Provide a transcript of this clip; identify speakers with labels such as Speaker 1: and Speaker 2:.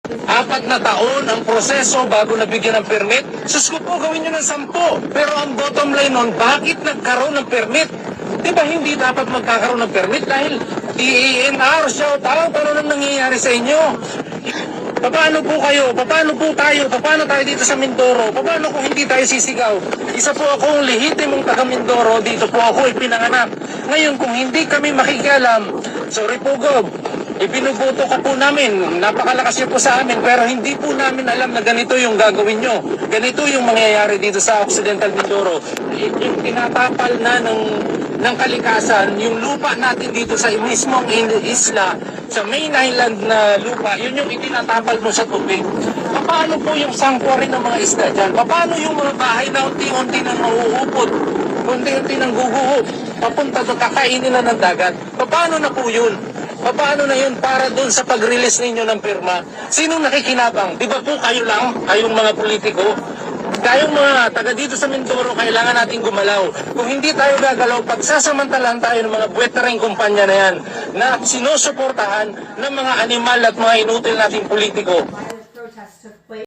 Speaker 1: 4 na taon ang proseso bago nabigyan ng permit. Sus ko po, gawin nyo ng 10. Pero ang bottom line nun, bakit nagkaroon ng permit? Di ba hindi dapat magkakaroon ng permit dahil DENR, shout out, ano nang nangyayari sa inyo? Paano po kayo? Paano po tayo? Paano tayo dito sa Mindoro? Paano kung hindi tayo sisigaw? Isa po akong lehitimong taga Mindoro, dito po ako ipinanganak. Ngayon kung hindi kami makikialam, sorry po Gob, ibinuboto ka po namin, napakalakas niyo po sa amin, pero hindi po namin alam na ganito yung gagawin nyo. Ganito yung mangyayari dito sa Occidental Mindoro. Yung tinatapal na ng kalikasan, yung lupa natin dito sa mismong isla, sa main island na lupa, yun yung itinatapal mo sa tubig. Paano po yung sanctuary ng mga isda dyan? Paano yung mga bahay na unti-unti nang mauupot? Unti-unti nang guguho? Papunta doon, kakainin na ng dagat? Paano na po yun? Paano na yun para doon sa pag-release ninyo ng pirma? Sinong nakikinabang? Di ba po kayo lang, kayong mga politiko? Kayong mga taga dito sa Mindoro, kailangan natin gumalaw. Kung hindi tayo gagalaw, pagsasamantalan tayo ng mga buwetering kumpanya na yan na sinusuportahan ng mga animal at mga inutil nating politiko.